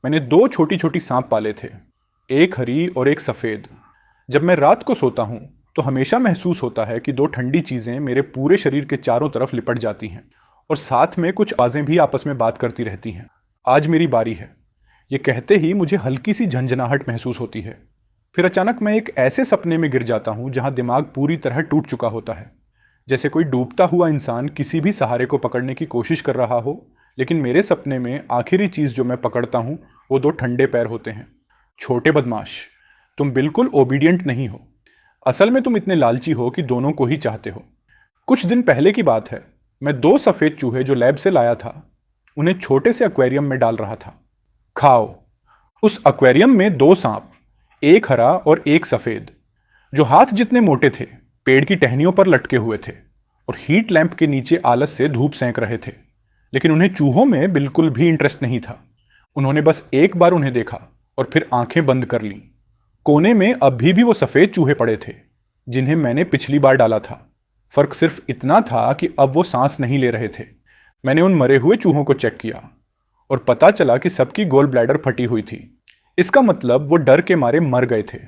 मैंने दो छोटी छोटी सांप पाले थे, एक हरी और एक सफ़ेद। जब मैं रात को सोता हूँ तो हमेशा महसूस होता है कि दो ठंडी चीज़ें मेरे पूरे शरीर के चारों तरफ लिपट जाती हैं और साथ में कुछ आवाज़ें भी आपस में बात करती रहती हैं। आज मेरी बारी है, ये कहते ही मुझे हल्की सी झंझनाहट महसूस होती है। फिर अचानक मैं एक ऐसे सपने में गिर जाता हूँ जहाँ दिमाग पूरी तरह टूट चुका होता है, जैसे कोई डूबता हुआ इंसान किसी भी सहारे को पकड़ने की कोशिश कर रहा हो, लेकिन मेरे सपने में आखिरी चीज़ जो मैं पकड़ता हूँ वो दो ठंडे पैर होते हैं। छोटे बदमाश, तुम बिल्कुल ओबीडियंट नहीं हो। असल में तुम इतने लालची हो कि दोनों को ही चाहते हो। कुछ दिन पहले की बात है, मैं दो सफ़ेद चूहे जो लैब से लाया था उन्हें छोटे से एक्वेरियम में डाल रहा था। खाओ। उस एक्वेरियम में दो सांप, एक हरा और एक सफ़ेद, जो हाथ जितने मोटे थे, पेड़ की टहनियों पर लटके हुए थे और हीट लैंप के नीचे आलस से धूप सेंक रहे थे। लेकिन उन्हें चूहों में बिल्कुल भी इंटरेस्ट नहीं था। उन्होंने बस एक बार उन्हें देखा और फिर आंखें बंद कर लीं। कोने में अभी भी वो सफ़ेद चूहे पड़े थे जिन्हें मैंने पिछली बार डाला था। फ़र्क सिर्फ इतना था कि अब वो सांस नहीं ले रहे थे। मैंने उन मरे हुए चूहों को चेक किया और पता चला कि सबकी गोल ब्लैडर फटी हुई थी। इसका मतलब वो डर के मारे मर गए थे।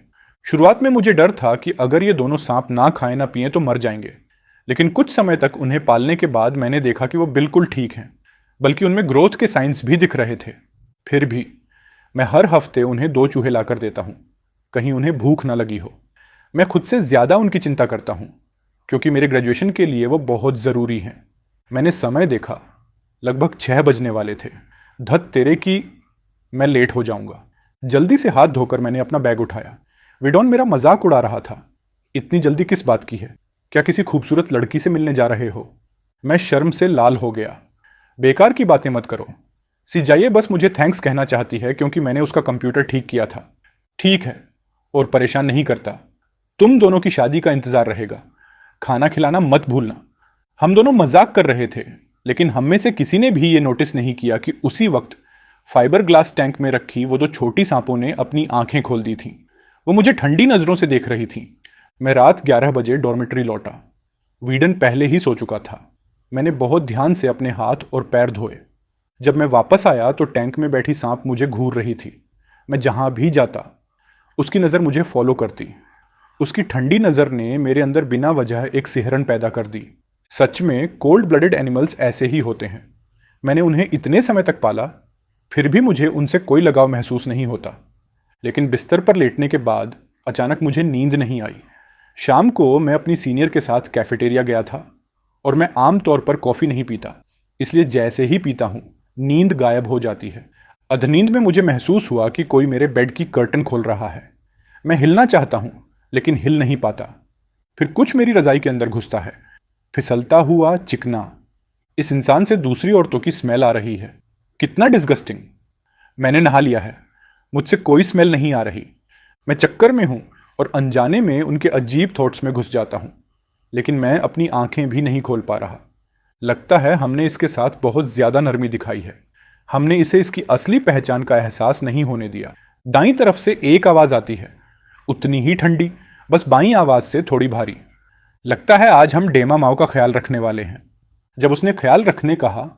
शुरुआत में मुझे डर था कि अगर ये दोनों सांप ना खाएं ना पिएं तो मर जाएंगे, लेकिन कुछ समय तक उन्हें पालने के बाद मैंने देखा कि वो बिल्कुल ठीक हैं, बल्कि उनमें ग्रोथ के साइंस भी दिख रहे थे। फिर भी मैं हर हफ्ते उन्हें दो चूहे लाकर देता हूँ, कहीं उन्हें भूख ना लगी हो। मैं खुद से ज़्यादा उनकी चिंता करता हूँ क्योंकि मेरे ग्रेजुएशन के लिए वो बहुत ज़रूरी हैं। मैंने समय देखा, लगभग 6 बजने वाले थे। धत तेरे की, मैं लेट हो जाऊंगा। जल्दी से हाथ धोकर मैंने अपना बैग उठाया। विडॉन मेरा मजाक उड़ा रहा था। इतनी जल्दी किस बात की है? क्या किसी खूबसूरत लड़की से मिलने जा रहे हो? मैं शर्म से लाल हो गया। बेकार की बातें मत करो। सिजाइए बस मुझे थैंक्स कहना चाहती है क्योंकि मैंने उसका कंप्यूटर ठीक किया था। ठीक है, और परेशान नहीं करता। तुम दोनों की शादी का इंतजार रहेगा। खाना खिलाना मत भूलना। हम दोनों मजाक कर रहे थे, लेकिन हम में से किसी ने भी ये नोटिस नहीं किया कि उसी वक्त फाइबर ग्लास टैंक में रखी वो दो छोटी सांपों ने अपनी आंखें खोल दी थीं। वो मुझे ठंडी नज़रों से देख रही थीं। मैं रात 11 बजे डॉर्मेट्री लौटा। वीडन पहले ही सो चुका था। मैंने बहुत ध्यान से अपने हाथ और पैर धोए। जब मैं वापस आया तो टैंक में बैठी सांप मुझे घूर रही थी। मैं जहां भी जाता उसकी नज़र मुझे फॉलो करती। उसकी ठंडी नज़र ने मेरे अंदर बिना वजह एक सिहरन पैदा कर दी। सच में कोल्ड ब्लडेड एनिमल्स ऐसे ही होते हैं। मैंने उन्हें इतने समय तक पाला, फिर भी मुझे उनसे कोई लगाव महसूस नहीं होता। लेकिन बिस्तर पर लेटने के बाद अचानक मुझे नींद नहीं आई। शाम को मैं अपनी सीनियर के साथ कैफेटेरिया गया था और मैं आम तौर पर कॉफ़ी नहीं पीता, इसलिए जैसे ही पीता हूँ नींद गायब हो जाती है। अधनींद में मुझे महसूस हुआ कि कोई मेरे बेड की कर्टन खोल रहा है। मैं हिलना चाहता हूँ लेकिन हिल नहीं पाता। फिर कुछ मेरी रज़ाई के अंदर घुसता है, फिसलता हुआ, चिकना। इस इंसान से दूसरी औरतों की स्मेल आ रही है। कितना डिस्गस्टिंग। मैंने नहा लिया है, मुझसे कोई स्मेल नहीं आ रही। मैं चक्कर में हूँ और अनजाने में उनके अजीब थॉट्स में घुस जाता हूँ, लेकिन मैं अपनी आंखें भी नहीं खोल पा रहा। लगता है हमने इसके साथ बहुत ज़्यादा नरमी दिखाई है। हमने इसे इसकी असली पहचान का एहसास नहीं होने दिया। दाईं तरफ से एक आवाज़ आती है, उतनी ही ठंडी, बस बाईं आवाज़ से थोड़ी भारी। लगता है आज हम डेमा माओ का ख्याल रखने वाले हैं। जब उसने ख्याल रखने कहा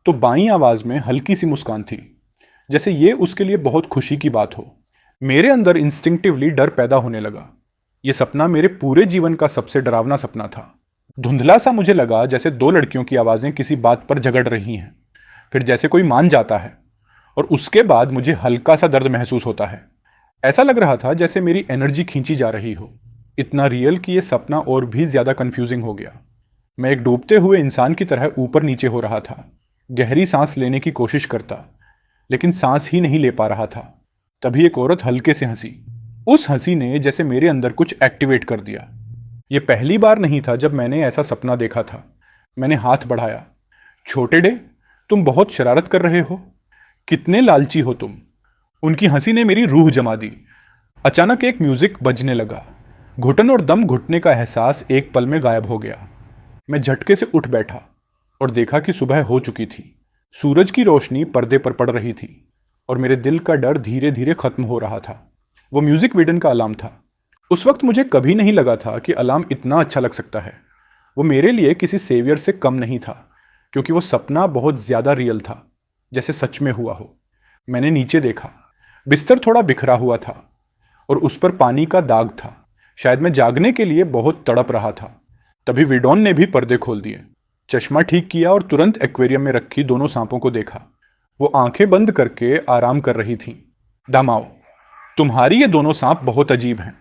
तो बाईं आवाज़ में हल्की सी मुस्कान थी, जैसे ये उसके लिए बहुत खुशी की बात हो। मेरे अंदर इंस्टिंक्टिवली डर पैदा होने लगा। ये सपना मेरे पूरे जीवन का सबसे डरावना सपना था। धुंधला सा मुझे लगा जैसे दो लड़कियों की आवाज़ें किसी बात पर झगड़ रही हैं, फिर जैसे कोई मान जाता है और उसके बाद मुझे हल्का सा दर्द महसूस होता है। ऐसा लग रहा था जैसे मेरी एनर्जी खींची जा रही हो। इतना रियल कि ये सपना और भी ज़्यादा कंफ्यूजिंग हो गया। मैं एक डूबते हुए इंसान की तरह ऊपर नीचे हो रहा था। गहरी सांस लेने की कोशिश करता, लेकिन सांस ही नहीं ले पा रहा था। तभी एक औरत हल्के से हंसी। उस हंसी ने जैसे मेरे अंदर कुछ एक्टिवेट कर दिया। ये पहली बार नहीं था जब मैंने ऐसा सपना देखा था। मैंने हाथ बढ़ाया। छोटे डे, तुम बहुत शरारत कर रहे हो। कितने लालची हो तुम। उनकी हंसी ने मेरी रूह जमा दी। अचानक एक म्यूजिक बजने लगा। घुटन और दम घुटने का एहसास एक पल में गायब हो गया। मैं झटके से उठ बैठा और देखा कि सुबह हो चुकी थी। सूरज की रोशनी पर्दे पर पड़ रही थी और मेरे दिल का डर धीरे धीरे खत्म हो रहा था। वो म्यूजिक वीडन का अलार्म था। उस वक्त मुझे कभी नहीं लगा था कि अलार्म इतना अच्छा लग सकता है। वो मेरे लिए किसी सेवियर से कम नहीं था, क्योंकि वो सपना बहुत ज़्यादा रियल था, जैसे सच में हुआ हो। मैंने नीचे देखा। बिस्तर थोड़ा बिखरा हुआ था और उस पर पानी का दाग था। शायद मैं जागने के लिए बहुत तड़प रहा था। तभी विडोन ने भी पर्दे खोल दिए, चश्मा ठीक किया और तुरंत एक्वेरियम में रखी दोनों सांपों को देखा। वो आंखें बंद करके आराम कर रही थीं। दामाओ, तुम्हारी ये दोनों सांप बहुत अजीब हैं।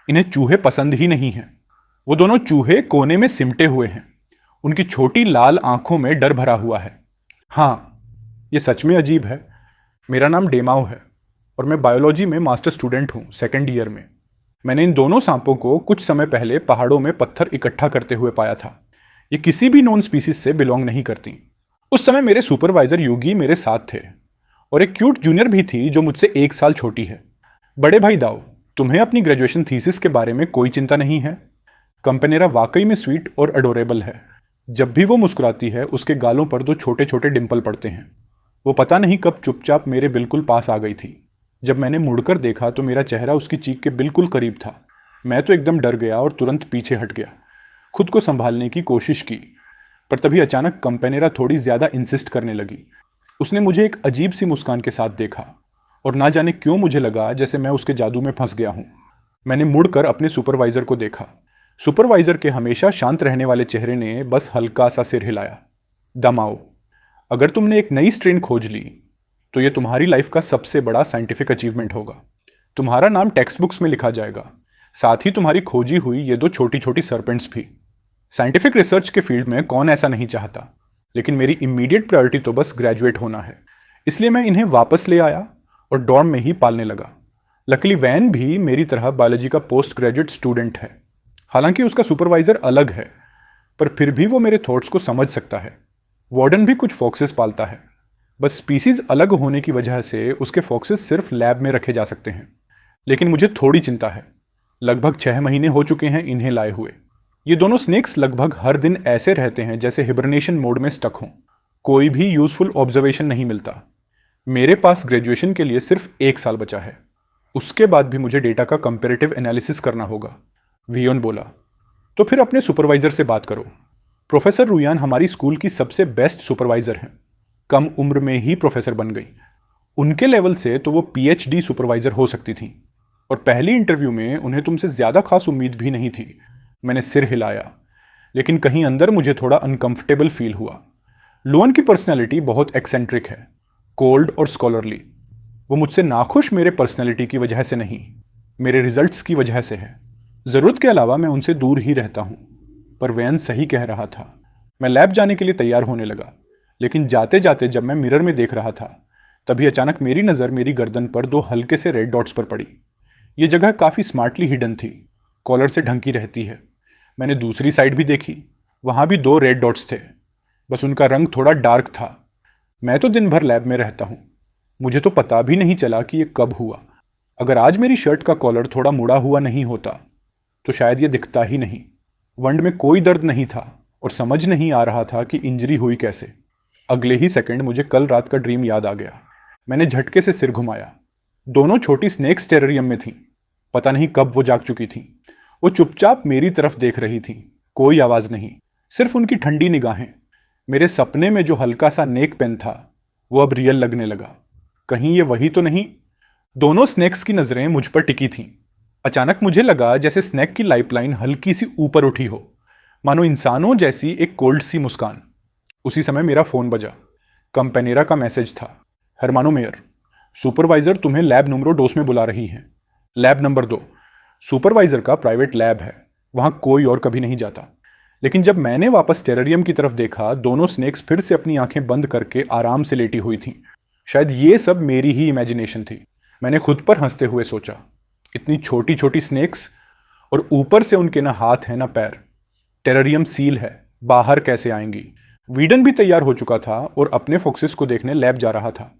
इन्हें चूहे पसंद ही नहीं हैं। वो दोनों चूहे कोने में सिमटे हुए हैं। उनकी छोटी लाल आंखों में डर भरा हुआ है। हाँ, ये सच में अजीब है। मेरा नाम डेमाओ है और मैं बायोलॉजी में मास्टर स्टूडेंट हूँ, सेकेंड ईयर में। मैंने इन दोनों सांपों को कुछ समय पहले पहाड़ों में पत्थर इकट्ठा करते हुए पाया था। ये किसी भी नॉन स्पीसीज से बिलोंग नहीं करती। उस समय मेरे सुपरवाइजर युगी मेरे साथ थे और एक क्यूट जूनियर भी थी जो मुझसे 1 साल छोटी है। बड़े भाई दाओ, तुम्हें अपनी ग्रेजुएशन थीसिस के बारे में कोई चिंता नहीं है? कंपेनेरा वाकई में स्वीट और अडोरेबल है। जब भी वो मुस्कुराती है उसके गालों पर 2 छोटे छोटे डिंपल पड़ते हैं। वो पता नहीं कब चुपचाप मेरे बिल्कुल पास आ गई थी। जब मैंने मुड़कर देखा तो मेरा चेहरा उसकी चीख के बिल्कुल करीब था। मैं तो एकदम डर गया और तुरंत पीछे हट गया। खुद को संभालने की कोशिश की, पर तभी अचानक कंपेनेरा थोड़ी ज़्यादा इंसिस्ट करने लगी। उसने मुझे एक अजीब सी मुस्कान के साथ देखा और ना जाने क्यों मुझे लगा जैसे मैं उसके जादू में फंस गया हूँ। मैंने मुड़कर अपने सुपरवाइज़र को देखा। सुपरवाइज़र के हमेशा शांत रहने वाले चेहरे ने बस हल्का सा सिर हिलाया। दमाओ, अगर तुमने एक नई स्ट्रेन खोज ली तो ये तुम्हारी लाइफ का सबसे बड़ा साइंटिफिक अचीवमेंट होगा। तुम्हारा नाम टेक्स्ट बुक्स में लिखा जाएगा, साथ ही तुम्हारी खोजी हुई ये 2 छोटी छोटी सर्पेंट्स भी। साइंटिफिक रिसर्च के फील्ड में कौन ऐसा नहीं चाहता, लेकिन मेरी इमीडिएट प्रायोरिटी तो बस ग्रेजुएट होना है। इसलिए मैं इन्हें वापस ले आया और डॉर्म में ही पालने लगा। लकीली वैन भी मेरी तरह बायोलॉजी का पोस्ट ग्रेजुएट स्टूडेंट है। हालांकि उसका सुपरवाइज़र अलग है, पर फिर भी वो मेरे थॉट्स को समझ सकता है। वार्डन भी कुछ फॉक्सेस पालता है, बस स्पीसीज अलग होने की वजह से उसके फॉक्सेस सिर्फ लैब में रखे जा सकते हैं। लेकिन मुझे थोड़ी चिंता है। लगभग 6 महीने हो चुके हैं इन्हें लाए हुए। ये दोनों स्नेक्स लगभग हर दिन ऐसे रहते हैं जैसे हिबरनेशन मोड में स्टक हों। कोई भी यूजफुल ऑब्जर्वेशन नहीं मिलता। मेरे पास ग्रेजुएशन के लिए सिर्फ 1 साल बचा है। उसके बाद भी मुझे डेटा का कंपैरेटिव एनालिसिस करना होगा। वियोन बोला, तो फिर अपने सुपरवाइज़र से बात करो। प्रोफेसर रुयान हमारी स्कूल की सबसे बेस्ट सुपरवाइज़र हैं। कम उम्र में ही प्रोफेसर बन गई। उनके लेवल से तो वो पीएचडी सुपरवाइज़र हो सकती थी और पहली इंटरव्यू में उन्हें तुमसे ज़्यादा खास उम्मीद भी नहीं थी। मैंने सिर हिलाया, लेकिन कहीं अंदर मुझे थोड़ा अनकंफर्टेबल फील हुआ। लुअन की पर्सनैलिटी बहुत एक्सेंट्रिक है, कोल्ड और स्कॉलरली। वो मुझसे नाखुश मेरे पर्सनैलिटी की वजह से नहीं, मेरे रिजल्ट्स की वजह से है। ज़रूरत के अलावा मैं उनसे दूर ही रहता हूँ। पर वैन सही कह रहा था। मैं लैब जाने के लिए तैयार होने लगा, लेकिन जाते जाते जब मैं मिरर में देख रहा था तभी अचानक मेरी नज़र मेरी गर्दन पर 2 हल्के से रेड डॉट्स पर पड़ी। ये जगह काफ़ी स्मार्टली हिडन थी, कॉलर से ढंकी रहती है। मैंने दूसरी साइड भी देखी, वहाँ भी 2 रेड डॉट्स थे, बस उनका रंग थोड़ा डार्क था। मैं तो दिन भर लैब में रहता हूँ, मुझे तो पता भी नहीं चला कि ये कब हुआ। अगर आज मेरी शर्ट का कॉलर थोड़ा मुड़ा हुआ नहीं होता तो शायद ये दिखता ही नहीं। वंड में कोई दर्द नहीं था और समझ नहीं आ रहा था कि इंजरी हुई कैसे। अगले ही सेकंड मुझे कल रात का ड्रीम याद आ गया। मैंने झटके से सिर घुमाया। दोनों छोटी स्नेक्स टेरेरियम में थीं। पता नहीं कब वो जाग चुकी थीं। वो चुपचाप मेरी तरफ देख रही थीं, कोई आवाज़ नहीं, सिर्फ उनकी ठंडी निगाहें। मेरे सपने में जो हल्का सा नेक पेन था वो अब रियल लगने लगा। कहीं ये वही तो नहीं? दोनों स्नेक्स की नज़रें मुझ पर टिकी थीं। अचानक मुझे लगा जैसे स्नेक की लाइफलाइन हल्की सी ऊपर उठी हो, मानो इंसानों जैसी एक कोल्ड सी मुस्कान। उसी समय मेरा फ़ोन बजा। कंपेनेरा का मैसेज था, हरमानो मेयर, सुपरवाइज़र तुम्हें लैब नंबर 2 में बुला रही हैं। लैब नंबर 2 सुपरवाइज़र का प्राइवेट लैब है, वहाँ कोई और कभी नहीं जाता। लेकिन जब मैंने वापस टेरेरियम की तरफ देखा, दोनों स्नेक्स फिर से अपनी आंखें बंद करके आराम से लेटी हुई थीं। शायद ये सब मेरी ही इमेजिनेशन थी। मैंने खुद पर हंसते हुए सोचा, इतनी छोटी छोटी स्नेक्स और ऊपर से उनके ना हाथ हैं ना पैर। टेरेरियम सील है, बाहर कैसे आएंगी? वीडन भी तैयार हो चुका था और अपने फोक्सेस को देखने लैब जा रहा था।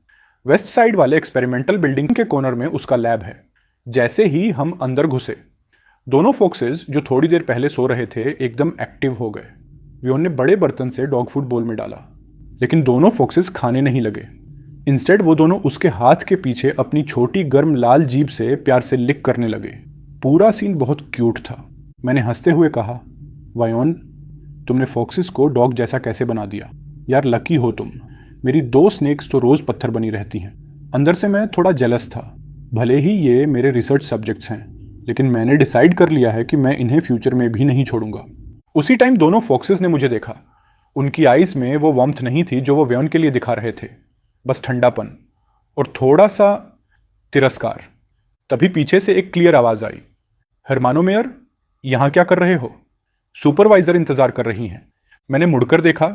वेस्ट साइड वाले एक्सपेरिमेंटल बिल्डिंग के कॉर्नर में उसका लैब है। जैसे ही हम अंदर घुसे, दोनों फोक्सेस जो थोड़ी देर पहले सो रहे थे एकदम एक्टिव हो गए। वियोन ने बड़े बर्तन से डॉग फूड बोल में डाला, लेकिन दोनों फोक्सेस खाने नहीं लगे। इंस्टेड वो दोनों उसके हाथ के पीछे अपनी छोटी गर्म लाल जीभ से प्यार से लिक करने लगे। पूरा सीन बहुत क्यूट था। मैंने हंसते हुए कहा, वायोन, तुमने फॉक्सेस को डॉग जैसा कैसे बना दिया? यार लकी हो तुम। मेरी 2 स्नेक्स तो रोज़ पत्थर बनी रहती हैं। अंदर से मैं थोड़ा जेलस था। भले ही ये मेरे रिसर्च सब्जेक्ट्स हैं, लेकिन मैंने डिसाइड कर लिया है कि मैं इन्हें फ्यूचर में भी नहीं छोड़ूंगा। उसी टाइम दोनों फॉक्सेस ने मुझे देखा। उनकी आइज़ में वो वार्मथ नहीं थी जो वो वेयन के लिए दिखा रहे थे, बस ठंडापन और थोड़ा सा तिरस्कार। तभी पीछे से एक क्लियर आवाज़ आई, हरमानो मेयर, यहाँ क्या कर रहे हो? सुपरवाइजर इंतजार कर रही हैं। मैंने मुड़कर देखा।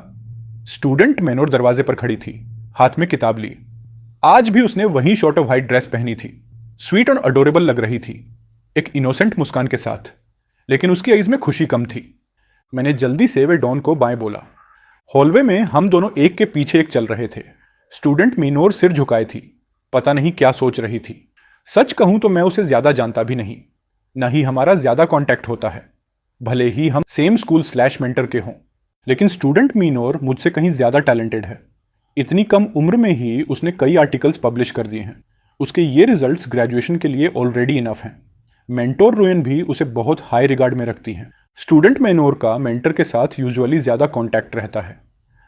स्टूडेंट मेनोर दरवाजे पर खड़ी थी, हाथ में किताब ली। आज भी उसने वही शॉर्ट ऑफ वाइट ड्रेस पहनी थी। स्वीट और अडोरेबल लग रही थी, एक इनोसेंट मुस्कान के साथ, लेकिन उसकी आइज में खुशी कम थी। मैंने जल्दी से वे डॉन को बाएं बोला। हॉलवे में हम दोनों एक के पीछे एक चल रहे थे। स्टूडेंट मीनोर सिर झुकाए थी, पता नहीं क्या सोच रही थी। सच कहूं तो मैं उसे ज्यादा जानता भी नहीं, न ही हमारा ज्यादा कांटेक्ट होता है, भले ही हम सेम स्कूल / मेंटर के हों। लेकिन स्टूडेंट मीनोर मुझसे कहीं ज्यादा टैलेंटेड है। इतनी कम उम्र में ही उसने कई आर्टिकल्स पब्लिश कर दिए हैं। उसके ये रिजल्ट्स ग्रेजुएशन के लिए ऑलरेडी इनफ हैं। मेंटोर रुयन भी उसे बहुत हाई रिगार्ड में रखती हैं। स्टूडेंट मेनोर का मेंटर के साथ यूजुअली ज्यादा कांटेक्ट रहता है।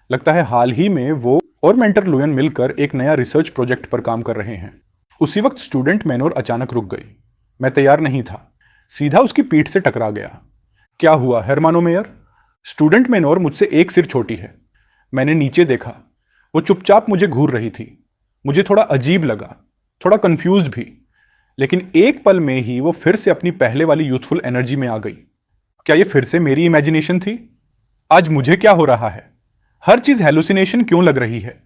लगता है हाल ही में वो और मेंटर लुयन मिलकर एक नया रिसर्च प्रोजेक्ट पर काम कर रहे हैं। उसी वक्त स्टूडेंट मेनोर अचानक रुक गई। मैं तैयार नहीं था, सीधा उसकी पीठ से टकरा गया। क्या हुआ हरमानो मेयर? स्टूडेंट मेनोर मुझसे एक सिर छोटी है। मैंने नीचे देखा, वो चुपचाप मुझे घूर रही थी। मुझे थोड़ा अजीब लगा, थोड़ा कंफ्यूज्ड भी, लेकिन एक पल में ही वो फिर से अपनी पहले वाली यूथफुल एनर्जी में आ गई। क्या ये फिर से मेरी इमेजिनेशन थी? आज मुझे क्या हो रहा है? हर चीज हेलुसिनेशन क्यों लग रही है?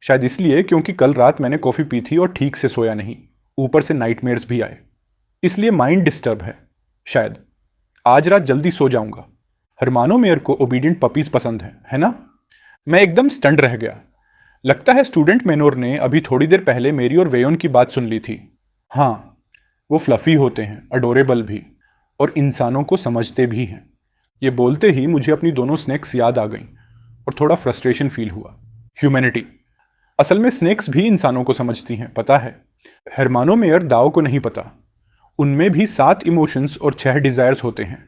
शायद इसलिए क्योंकि कल रात मैंने कॉफी पी थी और ठीक से सोया नहीं, ऊपर से नाइटमेयर्स भी आए, इसलिए माइंड डिस्टर्ब है शायद। आज रात जल्दी सो जाऊंगा। हरमानो मेयर को ओबीडियंट पपीज पसंद है ना? मैं एकदम स्टंड रह गया। लगता है स्टूडेंट मेनोर ने अभी थोड़ी देर पहले मेरी और वेयोन की बात सुन ली थी। हाँ, वो फ्लफी होते हैं, अडोरेबल भी, और इंसानों को समझते भी हैं। ये बोलते ही मुझे अपनी दोनों स्नेक्स याद आ गईं और थोड़ा फ्रस्ट्रेशन फील हुआ। ह्यूमैनिटी, असल में स्नेक्स भी इंसानों को समझती हैं, पता है। हरमानो मेयर दाओ को नहीं पता। उनमें भी 7 इमोशंस और 6 डिजायर्स होते हैं,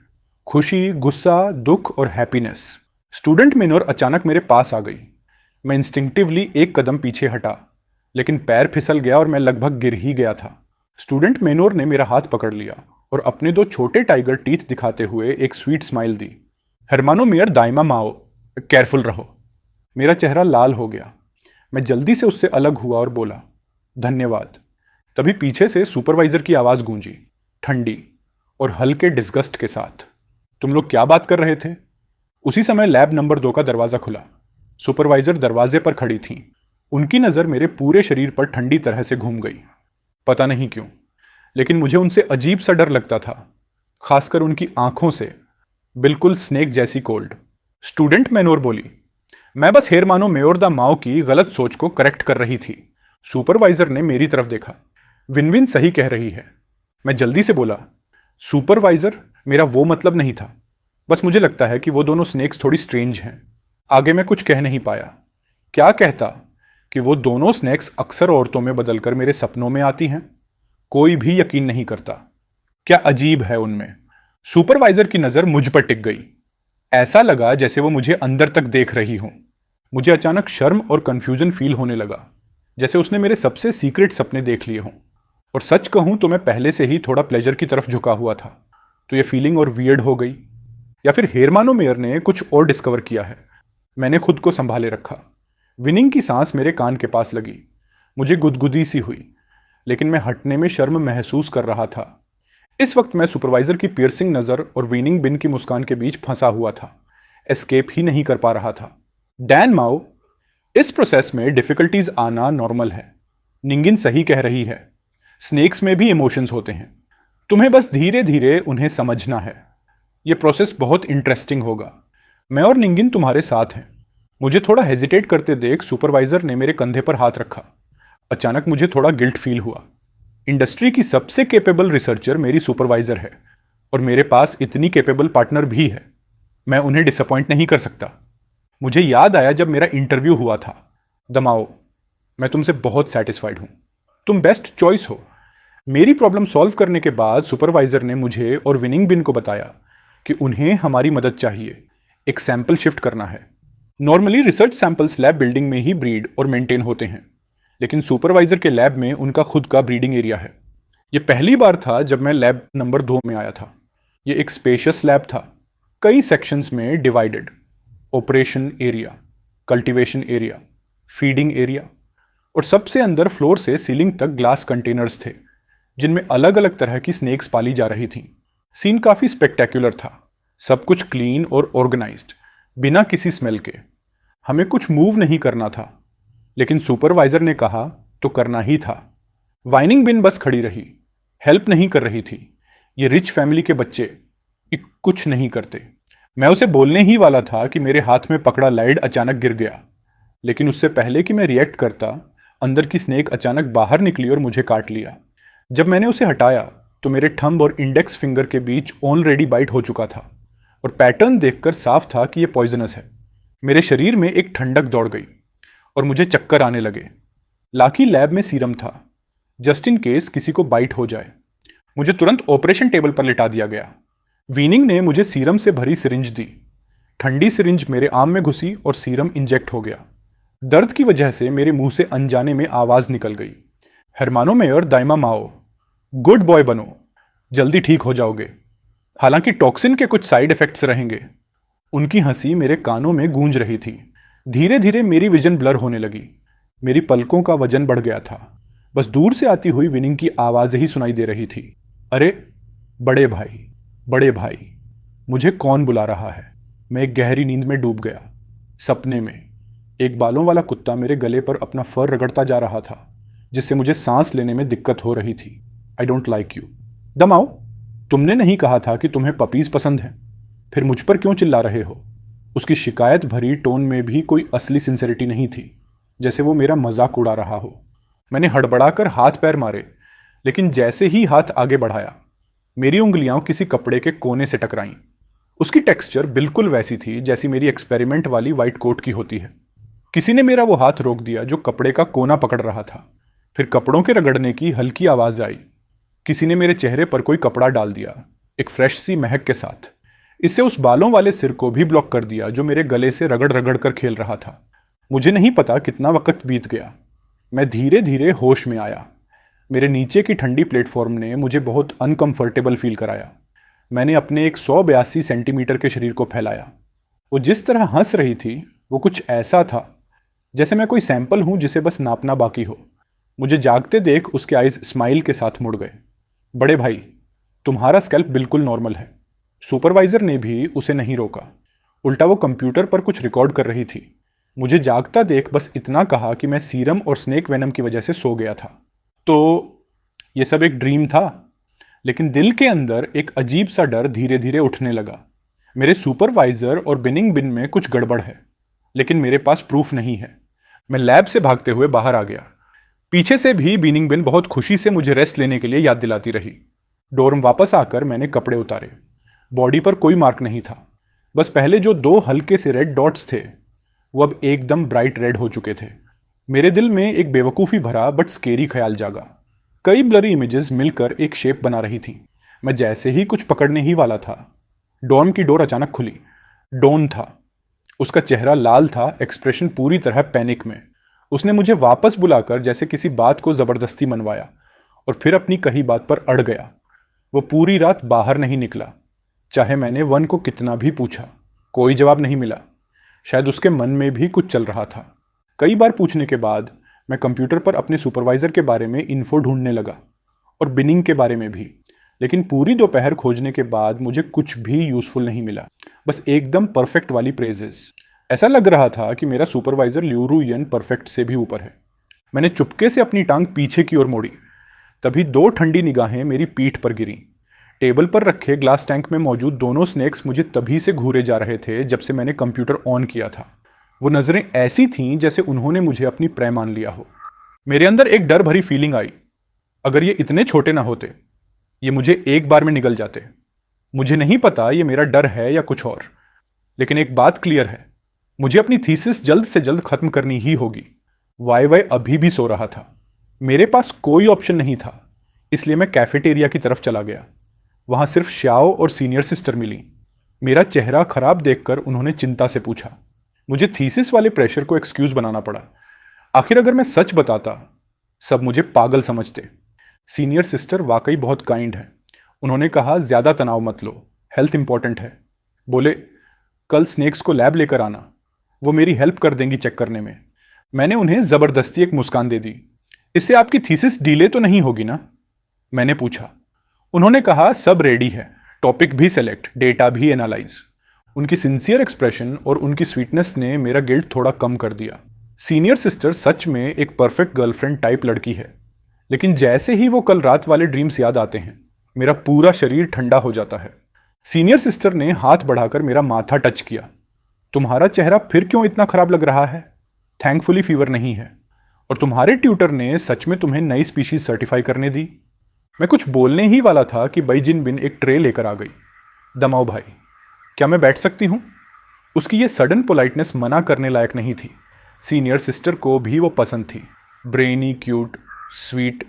खुशी, गुस्सा, दुख और हैप्पीनेस। स्टूडेंट मेनोर अचानक मेरे पास आ गई। मैं इंस्टिंक्टिवली एक कदम पीछे हटा, लेकिन पैर फिसल गया और मैं लगभग गिर ही गया था। स्टूडेंट मेनोर ने मेरा हाथ पकड़ लिया और अपने 2 छोटे टाइगर टीथ दिखाते हुए एक स्वीट स्माइल दी। हरमानो मेयर दाइमा माओ, केयरफुल रहो। मेरा चेहरा लाल हो गया। मैं जल्दी से उससे अलग हुआ और बोला, धन्यवाद। तभी पीछे से सुपरवाइजर की आवाज गूंजी, ठंडी और हल्के डिस्गस्ट के साथ, तुम लोग क्या बात कर रहे थे? उसी समय लैब नंबर 2 का दरवाजा खुला। सुपरवाइजर दरवाजे पर खड़ी थीं। उनकी नजर मेरे पूरे शरीर पर ठंडी तरह से घूम गई। पता नहीं क्यों, लेकिन मुझे उनसे अजीब सा डर लगता था, खासकर उनकी आंखों से, बिल्कुल स्नेक जैसी कोल्ड। स्टूडेंट मेनोर बोली, मैं बस हेरमानो मेयोर दा माओ की गलत सोच को करेक्ट कर रही थी। सुपरवाइजर ने मेरी तरफ देखा। विनविन सही कह रही है। मैं जल्दी से बोला, सुपरवाइजर, मेरा वो मतलब नहीं था, बस मुझे लगता है कि वो दोनों स्नेक्स थोड़ी स्ट्रेंज हैं। आगे मैं कुछ कह नहीं पाया। क्या कहता कि वो दोनों स्नेक्स अक्सर औरतों में बदलकर मेरे सपनों में आती हैं। कोई भी यकीन नहीं करता। क्या अजीब है उनमें। सुपरवाइजर की नजर मुझ पर टिक गई। ऐसा लगा जैसे वो मुझे अंदर तक देख रही हो। मुझे अचानक शर्म और कंफ्यूजन फील होने लगा, जैसे उसने मेरे सबसे सीक्रेट सपने देख लिए हों। और सच कहूं तो मैं पहले से ही थोड़ा प्लेजर की तरफ झुका हुआ था, तो ये फीलिंग और वियर्ड हो गई। या फिर हेरमानो मेयर ने कुछ और डिस्कवर किया है। मैंने खुद को संभाले रखा। विनिंग की सांस मेरे कान के पास लगी। मुझे गुदगुदी सी हुई, लेकिन मैं हटने में शर्म महसूस कर रहा था। इस वक्त मैं सुपरवाइजर की पियर्सिंग नज़र और विनिंग बिन की मुस्कान के बीच फंसा हुआ था। एस्केप ही नहीं कर पा रहा था। डैन माओ, इस प्रोसेस में डिफिकल्टीज आना नॉर्मल है। निंगिन सही कह रही है, स्नेक्स में भी इमोशंस होते हैं। तुम्हें बस धीरे धीरे उन्हें समझना है। यह प्रोसेस बहुत इंटरेस्टिंग होगा। मैं और निंगिन तुम्हारे साथ हैं। मुझे थोड़ा हेजिटेट करते देख सुपरवाइजर ने मेरे कंधे पर हाथ रखा। अचानक मुझे थोड़ा गिल्ट फील हुआ। इंडस्ट्री की सबसे कैपेबल रिसर्चर मेरी सुपरवाइजर है, और मेरे पास इतनी कैपेबल पार्टनर भी है। मैं उन्हें डिसअपॉइंट नहीं कर सकता। मुझे याद आया जब मेरा इंटरव्यू हुआ था। दमाओ, मैं तुमसे बहुत सेटिस्फाइड हूं। तुम बेस्ट चॉइस हो। मेरी प्रॉब्लम सॉल्व करने के बाद सुपरवाइजर ने मुझे और विनिंग बिन को बताया कि उन्हें हमारी मदद चाहिए। एक सैंपल शिफ्ट करना है। Normally research samples lab building में ही ब्रीड और मेंटेन होते हैं, लेकिन सुपरवाइज़र के लैब में उनका खुद का ब्रीडिंग एरिया है। ये पहली बार था जब मैं लैब नंबर 2 में आया था। ये एक स्पेशियस लैब था, कई सेक्शंस में divided. Operation area, cultivation area, feeding area, और सबसे अंदर फ्लोर से सीलिंग तक ग्लास कंटेनर्स थे जिनमें अलग अलग तरह की स्नेक्स पाली जा रही थीं। सीन काफ़ी स्पेक्टेकुलर था, सब कुछ क्लीन और ऑर्गेनाइज्ड, बिना किसी स्मेल के। हमें कुछ मूव नहीं करना था, लेकिन सुपरवाइज़र ने कहा तो करना ही था। वाइनिंग बिन बस खड़ी रही, हेल्प नहीं कर रही थी। ये रिच फैमिली के बच्चे कुछ नहीं करते। मैं उसे बोलने ही वाला था कि मेरे हाथ में पकड़ा लाइड अचानक गिर गया, लेकिन उससे पहले कि मैं रिएक्ट करता, अंदर की स्नेक अचानक बाहर निकली और मुझे काट लिया। जब मैंने उसे हटाया तो मेरे थंब और इंडेक्स फिंगर के बीच ऑलरेडी बाइट हो चुका था, और पैटर्न देखकर साफ था कि यह पॉइजनस है। मेरे शरीर में एक ठंडक दौड़ गई और मुझे चक्कर आने लगे। लाकी लैब में सीरम था, जस्ट इन केस किसी को बाइट हो जाए। मुझे तुरंत ऑपरेशन टेबल पर लिटा दिया गया। वीनिंग ने मुझे सीरम से भरी सिरिंज दी। ठंडी सिरिंज मेरे आम में घुसी और सीरम इंजेक्ट हो गया। दर्द की वजह से मेरे मुंह से अनजाने में आवाज़ निकल गई, हरमानो मेयर दाइमा माओ, गुड बॉय बनो, जल्दी ठीक हो जाओगे। हालांकि टॉक्सिन के कुछ साइड इफेक्ट्स रहेंगे। उनकी हंसी मेरे कानों में गूंज रही थी। धीरे धीरे मेरी विजन ब्लर होने लगी। मेरी पलकों का वजन बढ़ गया था। बस दूर से आती हुई विनिंग की आवाज़ ही सुनाई दे रही थी, अरे बड़े भाई, बड़े भाई। मुझे कौन बुला रहा है? मैं एक गहरी नींद में डूब गया। सपने में एक बालों वाला कुत्ता मेरे गले पर अपना फर रगड़ता जा रहा था, जिससे मुझे सांस लेने में दिक्कत हो रही थी। I don't like you. दमाओ, तुमने नहीं कहा था कि तुम्हें पपीज़ पसंद हैं, फिर मुझ पर क्यों चिल्ला रहे हो? उसकी शिकायत भरी टोन में भी कोई असली सिंसेरिटी नहीं थी, जैसे वो मेरा मजाक उड़ा रहा हो। मैंने हड़बड़ाकर हाथ पैर मारे, लेकिन जैसे ही हाथ आगे बढ़ाया, मेरी उंगलियां किसी कपड़े के कोने से टकराईं। उसकी टेक्सचर बिल्कुल वैसी थी जैसी मेरी एक्सपेरिमेंट वाली वाइट कोट की होती है। किसी ने मेरा वो हाथ रोक दिया जो कपड़े का कोना पकड़ रहा था। फिर कपड़ों के रगड़ने की हल्की आवाज़ आई। किसी ने मेरे चेहरे पर कोई कपड़ा डाल दिया, एक फ्रेश सी महक के साथ। इससे उस बालों वाले सिर को भी ब्लॉक कर दिया जो मेरे गले से रगड़ रगड़ कर खेल रहा था। मुझे नहीं पता कितना वक्त बीत गया। मैं धीरे धीरे होश में आया। मेरे नीचे की ठंडी प्लेटफॉर्म ने मुझे बहुत अनकंफर्टेबल फील कराया। मैंने अपने एक 182 सेंटीमीटर के शरीर को फैलाया। वो जिस तरह हंस रही थी वो कुछ ऐसा था जैसे मैं कोई सैंपल हूं जिसे बस नापना बाकी हो। मुझे जागते देख उसके आइज स्माइल के साथ मुड़ गए। बड़े भाई, तुम्हारा स्कैल्प बिल्कुल नॉर्मल है। सुपरवाइजर ने भी उसे नहीं रोका, उल्टा वो कंप्यूटर पर कुछ रिकॉर्ड कर रही थी। मुझे जागता देख बस इतना कहा कि मैं सीरम और स्नेक वेनम की वजह से सो गया था। तो ये सब एक ड्रीम था। लेकिन दिल के अंदर एक अजीब सा डर धीरे धीरे उठने लगा। मेरे सुपरवाइजर और बिनिंग बिन में कुछ गड़बड़ है, लेकिन मेरे पास प्रूफ नहीं है। मैं लैब से भागते हुए बाहर आ गया। पीछे से भी बिनिंग बिन बहुत खुशी से मुझे रेस्ट लेने के लिए याद दिलाती रही। डोर्म वापस आकर मैंने कपड़े उतारे। बॉडी पर कोई मार्क नहीं था, बस पहले जो 2 हल्के से रेड डॉट्स थे वो अब एकदम ब्राइट रेड हो चुके थे। मेरे दिल में एक बेवकूफ़ी भरा बट स्केरी ख्याल जागा। कई ब्लरी इमेजेस मिलकर एक शेप बना रही थी। मैं जैसे ही कुछ पकड़ने ही वाला था, डॉर्म की डोर अचानक खुली। डॉन था। उसका चेहरा लाल था, एक्सप्रेशन पूरी तरह पैनिक में। उसने मुझे वापस बुलाकर जैसे किसी बात को ज़बरदस्ती मनवाया और फिर अपनी कही बात पर अड़ गया। वो पूरी रात बाहर नहीं निकला। चाहे मैंने वन को कितना भी पूछा, कोई जवाब नहीं मिला। शायद उसके मन में भी कुछ चल रहा था। कई बार पूछने के बाद मैं कंप्यूटर पर अपने सुपरवाइज़र के बारे में इन्फो ढूंढने लगा और बिनिंग के बारे में भी, लेकिन पूरी दोपहर खोजने के बाद मुझे कुछ भी यूज़फुल नहीं मिला। बस एकदम परफेक्ट वाली प्रेजेस। ऐसा लग रहा था कि मेरा सुपरवाइज़र ल्यूरू यन परफेक्ट से भी ऊपर है। मैंने चुपके से अपनी टांग पीछे की ओर मोड़ी, तभी 2 ठंडी निगाहें मेरी पीठ पर गिरीं। टेबल पर रखे ग्लास टैंक में मौजूद दोनों स्नेक्स मुझे तभी से घूरे जा रहे थे जब से मैंने कंप्यूटर ऑन किया था। वो नज़रें ऐसी थीं जैसे उन्होंने मुझे अपनी प्रे मान लिया हो। मेरे अंदर एक डर भरी फीलिंग आई। अगर ये इतने छोटे ना होते, ये मुझे एक बार में निगल जाते। मुझे नहीं पता ये मेरा डर है या कुछ और, लेकिन एक बात क्लियर है, मुझे अपनी थीसिस जल्द से जल्द खत्म करनी ही होगी। वाई वाई अभी भी सो रहा था। मेरे पास कोई ऑप्शन नहीं था, इसलिए मैं कैफेटेरिया की तरफ चला गया। वहां सिर्फ श्याओ और सीनियर सिस्टर मिली। मेरा चेहरा खराब देखकर उन्होंने चिंता से पूछा। मुझे थीसिस वाले प्रेशर को एक्सक्यूज बनाना पड़ा। आखिर अगर मैं सच बताता, सब मुझे पागल समझते। सीनियर सिस्टर वाकई बहुत काइंड है। उन्होंने कहा ज़्यादा तनाव मत लो, हेल्थ इंपॉर्टेंट है। बोले कल स्नेक्स को लैब लेकर आना, वो मेरी हेल्प कर देंगी चेक करने में। मैंने उन्हें ज़बरदस्ती एक मुस्कान दे दी। इससे आपकी थीसिस डिले तो नहीं होगी ना, मैंने पूछा। उन्होंने कहा सब रेडी है, टॉपिक भी सेलेक्ट, डेटा भी एनालाइज। उनकी सिंसियर एक्सप्रेशन और उनकी स्वीटनेस ने मेरा गिल्ट थोड़ा कम कर दिया। सीनियर सिस्टर सच में एक परफेक्ट गर्लफ्रेंड टाइप लड़की है, लेकिन जैसे ही वो कल रात वाले ड्रीम्स याद आते हैं, मेरा पूरा शरीर ठंडा हो जाता है। सीनियर सिस्टर ने हाथ बढ़ाकर मेरा माथा टच किया। तुम्हारा चेहरा फिर क्यों इतना खराब लग रहा है? थैंकफुली फीवर नहीं है। और तुम्हारे ट्यूटर ने सच में तुम्हें नई स्पीशीज सर्टिफाई करने दी? मैं कुछ बोलने ही वाला था कि बैजिन बिन एक ट्रे लेकर आ गई। दमाओ भाई, क्या मैं बैठ सकती हूँ? उसकी ये सडन पोलाइटनेस मना करने लायक नहीं थी। सीनियर सिस्टर को भी वो पसंद थी। Brainy, cute, sweet.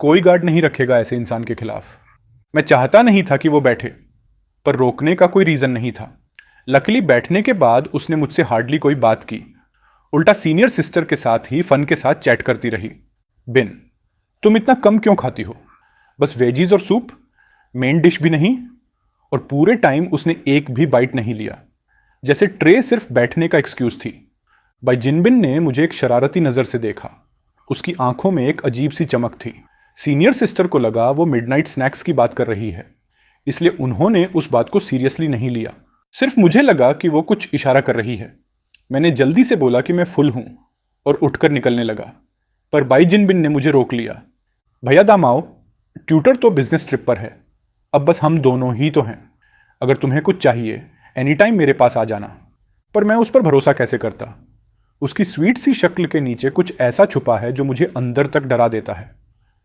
कोई गार्ड नहीं रखेगा ऐसे इंसान के खिलाफ। मैं चाहता नहीं था कि वो बैठे, पर रोकने का कोई रीज़न नहीं था। लकीली बैठने के बाद उसने मुझसे हार्डली कोई बात की, उल्टा सीनियर सिस्टर के साथ ही फन के साथ चैट करती रही। बिन, तुम इतना कम क्यों खाती हो? बस वेजीज और सूप, मेन डिश भी नहीं? और पूरे टाइम उसने एक भी बाइट नहीं लिया, जैसे ट्रे सिर्फ बैठने का एक्सक्यूज थी। भाई जिनबिन ने मुझे एक शरारती नज़र से देखा। उसकी आंखों में एक अजीब सी चमक थी। सीनियर सिस्टर को लगा वो मिडनाइट स्नैक्स की बात कर रही है, इसलिए उन्होंने उस बात को सीरियसली नहीं लिया। सिर्फ मुझे लगा कि वो कुछ इशारा कर रही है। मैंने जल्दी से बोला कि मैं फुल हूँ और उठकर निकलने लगा, पर बाई जिनबिन ने मुझे रोक लिया। भैया दामाओ, ट्यूटर तो बिजनेस ट्रिप पर है, अब बस हम दोनों ही तो हैं। अगर तुम्हें कुछ चाहिए एनी टाइम मेरे पास आ जाना। पर मैं उस पर भरोसा कैसे करता? उसकी स्वीट सी शक्ल के नीचे कुछ ऐसा छुपा है जो मुझे अंदर तक डरा देता है।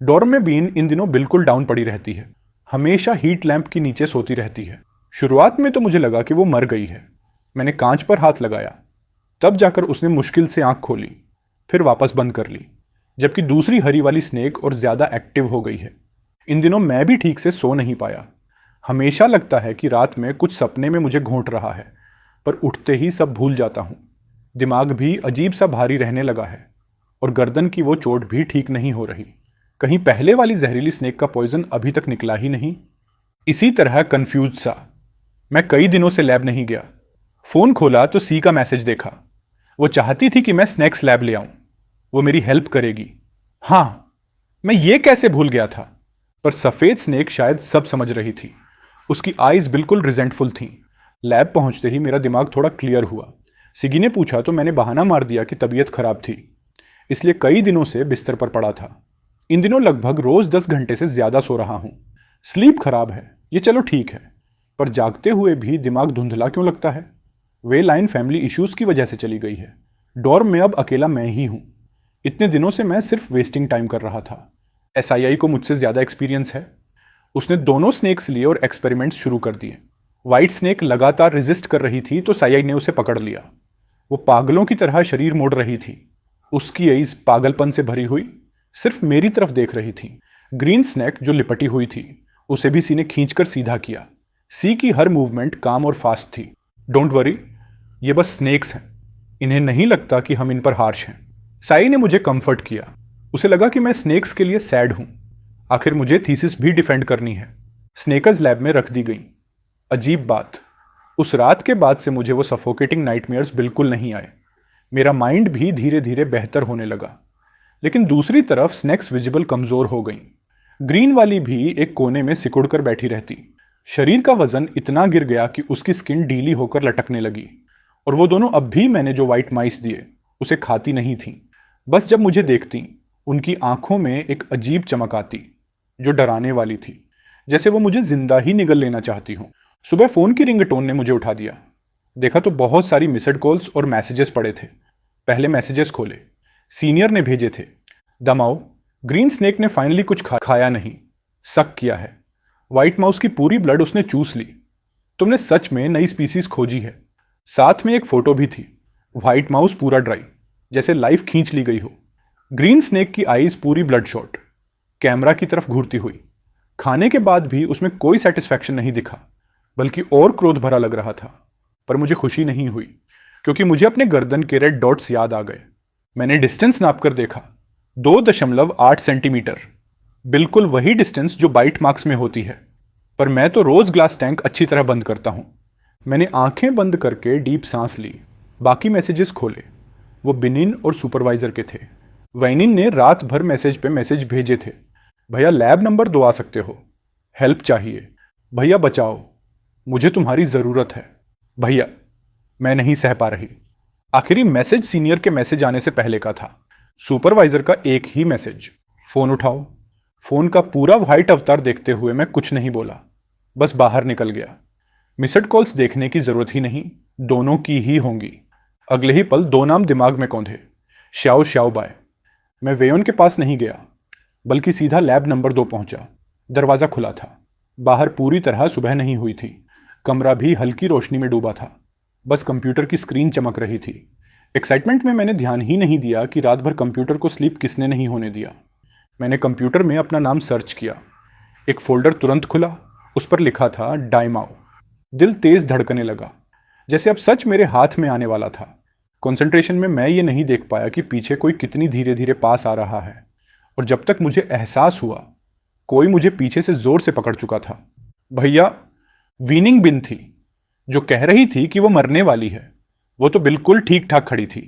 डॉर्म में बीन इन दिनों बिल्कुल डाउन पड़ी रहती है, हमेशा हीट लैंप के नीचे सोती रहती है। शुरुआत में तो मुझे लगा कि वो मर गई है। मैंने कांच पर हाथ लगाया, तब जाकर उसने मुश्किल से आंख खोली, फिर वापस बंद कर ली, जबकि दूसरी हरी वाली स्नेक और ज़्यादा एक्टिव हो गई है। इन दिनों मैं भी ठीक से सो नहीं पाया। हमेशा लगता है कि रात में कुछ सपने में मुझे घोंट रहा है, पर उठते ही सब भूल जाता हूँ। दिमाग भी अजीब सा भारी रहने लगा है और गर्दन की वो चोट भी ठीक नहीं हो रही। कहीं पहले वाली जहरीली स्नेक का पॉइजन अभी तक निकला ही नहीं। इसी तरह कंफ्यूज सा मैं कई दिनों से लैब नहीं गया। फ़ोन खोला तो सी का मैसेज देखा। वो चाहती थी कि मैं स्नैक्स लैब ले आऊं, वो मेरी हेल्प करेगी। हाँ, मैं ये कैसे भूल गया था। पर सफ़ेद स्नेक शायद सब समझ रही थी। उसकी आइज़ बिल्कुल रिजेंटफुल थीं। लैब पहुंचते ही मेरा दिमाग थोड़ा क्लियर हुआ। सिगी ने पूछा तो मैंने बहाना मार दिया कि तबीयत खराब थी, इसलिए कई दिनों से बिस्तर पर पड़ा था। इन दिनों लगभग रोज़ 10 घंटे से ज़्यादा सो रहा हूँ। स्लीप खराब है, ये चलो ठीक है, पर जागते हुए भी दिमाग धुंधला क्यों लगता है? वे लाइन फैमिली इश्यूज़ की वजह से चली गई है। डॉर्म में अब अकेला मैं ही हूँ। इतने दिनों से मैं सिर्फ वेस्टिंग टाइम कर रहा था। SII को मुझसे ज़्यादा एक्सपीरियंस है। उसने दोनों स्नेक्स लिए और एक्सपेरिमेंट्स शुरू कर दिए। वाइट स्नेक लगातार रेजिस्ट कर रही थी तो साई ने उसे पकड़ लिया। वो पागलों की तरह शरीर मोड़ रही थी। उसकी आइज़ पागलपन से भरी हुई सिर्फ मेरी तरफ देख रही थी। ग्रीन स्नेक जो लिपटी हुई थी उसे भी सी ने खींचकर सीधा किया। सी की हर मूवमेंट काम और फास्ट थी। डोंट वरी, ये बस स्नेक्स हैं, इन्हें नहीं लगता कि हम इन पर हार्श हैं। साई ने मुझे कंफर्ट किया। उसे लगा कि मैं स्नेक्स के लिए सैड हूं। आखिर मुझे थीसिस भी डिफेंड करनी है। स्नेकर्स लैब में रख दी गई। अजीब बात, उस रात के बाद से मुझे वो सफोकेटिंग नाइटमेयर्स बिल्कुल नहीं आए। मेरा माइंड भी धीरे धीरे बेहतर होने लगा। लेकिन दूसरी तरफ स्नेक्स विजिबल कमज़ोर हो गई। ग्रीन वाली भी एक कोने में सिकुड़ कर बैठी रहती। शरीर का वजन इतना गिर गया कि उसकी स्किन ढीली होकर लटकने लगी। और वो दोनों अब भी मैंने जो वाइट माइस दिए उसे खाती नहीं थीं। बस जब मुझे देखती उनकी आंखों में एक अजीब चमक आती जो डराने वाली थी, जैसे वो मुझे जिंदा ही निगल लेना चाहती हूँ। सुबह फ़ोन की रिंगटोन ने मुझे उठा दिया। देखा तो बहुत सारी मिस्ड कॉल्स और मैसेजेस पड़े थे। पहले मैसेजेस खोले, सीनियर ने भेजे थे। दमाओ, ग्रीन स्नेक ने फाइनली कुछ खाया नहीं, शक किया है। वाइट माउस की पूरी ब्लड उसने चूस ली। तुमने सच में नई स्पीसीज खोजी है। साथ में एक फोटो भी थी। वाइट माउस पूरा ड्राई, जैसे लाइफ खींच ली गई हो। ग्रीन स्नेक की आईज पूरी ब्लड शॉट, कैमरा की तरफ घूरती हुई। खाने के बाद भी उसमें कोई सेटिस्फैक्शन नहीं दिखा, बल्कि और क्रोध भरा लग रहा था। पर मुझे खुशी नहीं हुई, क्योंकि मुझे अपने गर्दन के रेड डॉट्स याद आ गए। मैंने डिस्टेंस नाप कर देखा, 2.8 सेंटीमीटर, बिल्कुल वही डिस्टेंस जो बाइट मार्क्स में होती है। पर मैं तो रोज ग्लास टैंक अच्छी तरह बंद करता हूँ। मैंने आंखें बंद करके डीप सांस ली, बाकी मैसेजेस खोले। वो बिनिन और सुपरवाइजर के थे। वैनिन ने रात भर मैसेज पे मैसेज भेजे थे। भैया लैब नंबर 2 आ सकते हो, हेल्प चाहिए, भैया बचाओ, मुझे तुम्हारी ज़रूरत है, भैया मैं नहीं सह पा रही। आखिरी मैसेज सीनियर के मैसेज आने से पहले का था। सुपरवाइजर का एक ही मैसेज, फ़ोन उठाओ। फ़ोन का पूरा वाइट अवतार देखते हुए मैं कुछ नहीं बोला, बस बाहर निकल गया। मिस्ड कॉल्स देखने की ज़रूरत ही नहीं, दोनों की ही होंगी। अगले ही पल 2 नाम दिमाग में कौंधे, श्याओ श्याओ बाय। मैं वेयोन के पास नहीं गया, बल्कि सीधा लैब नंबर 2 पहुंचा। दरवाज़ा खुला था। बाहर पूरी तरह सुबह नहीं हुई थी। कमरा भी हल्की रोशनी में डूबा था। बस कंप्यूटर की स्क्रीन चमक रही थी। एक्साइटमेंट में मैंने ध्यान ही नहीं दिया कि रात भर कंप्यूटर को स्लीप किसने नहीं होने दिया। मैंने कंप्यूटर में अपना नाम सर्च किया। एक फोल्डर तुरंत खुला, उस पर लिखा था डाइमाओ। दिल तेज धड़कने लगा, जैसे अब सच मेरे हाथ में आने वाला था। कंसंट्रेशन में मैं ये नहीं देख पाया कि पीछे कोई कितनी धीरे धीरे पास आ रहा है, और जब तक मुझे एहसास हुआ कोई मुझे पीछे से जोर से पकड़ चुका था। भैया वीनिंग बिन थी, जो कह रही थी कि वो मरने वाली है, वो तो बिल्कुल ठीक ठाक खड़ी थी।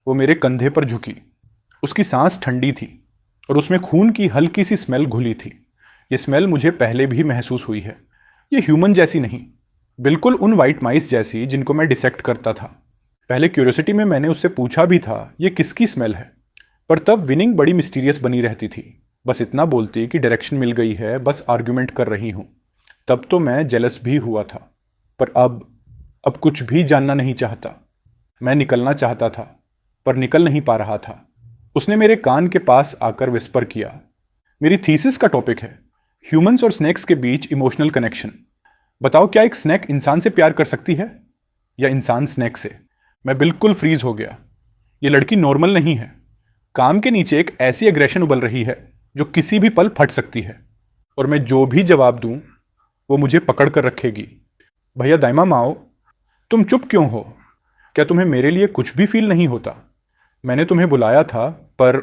वो मेरे कंधे पर झुकी। उसकी सांस ठंडी थी और उसमें खून की हल्की सी स्मेल घुली थी। ये स्मेल मुझे पहले भी महसूस हुई है। ये ह्यूमन जैसी नहीं, बिल्कुल उन वाइट माइस जैसी जिनको मैं डिसेक्ट करता था। पहले क्यूरियोसिटी में मैंने उससे पूछा भी था ये किसकी स्मेल है, पर तब विनिंग बड़ी मिस्टीरियस बनी रहती थी। बस इतना बोलती कि डायरेक्शन मिल गई है, बस आर्ग्यूमेंट कर रही हूँ। तब तो मैं जेलस भी हुआ था, पर अब कुछ भी जानना नहीं चाहता। मैं निकलना चाहता था, पर निकल नहीं पा रहा था। उसने मेरे कान के पास आकर विस्पर किया, मेरी थीसिस का टॉपिक है ह्यूमंस और स्नैक्स के बीच इमोशनल कनेक्शन। बताओ क्या एक स्नैक इंसान से प्यार कर सकती है, या इंसान स्नैक से? मैं बिल्कुल फ्रीज हो गया। ये लड़की नॉर्मल नहीं है। काम के नीचे एक ऐसी एग्रेशन उबल रही है जो किसी भी पल फट सकती है, और मैं जो भी जवाब दूं वो मुझे पकड़ कर रखेगी। भैया दाइमा माओ, तुम चुप क्यों हो? क्या तुम्हें मेरे लिए कुछ भी फील नहीं होता? मैंने तुम्हें बुलाया था, पर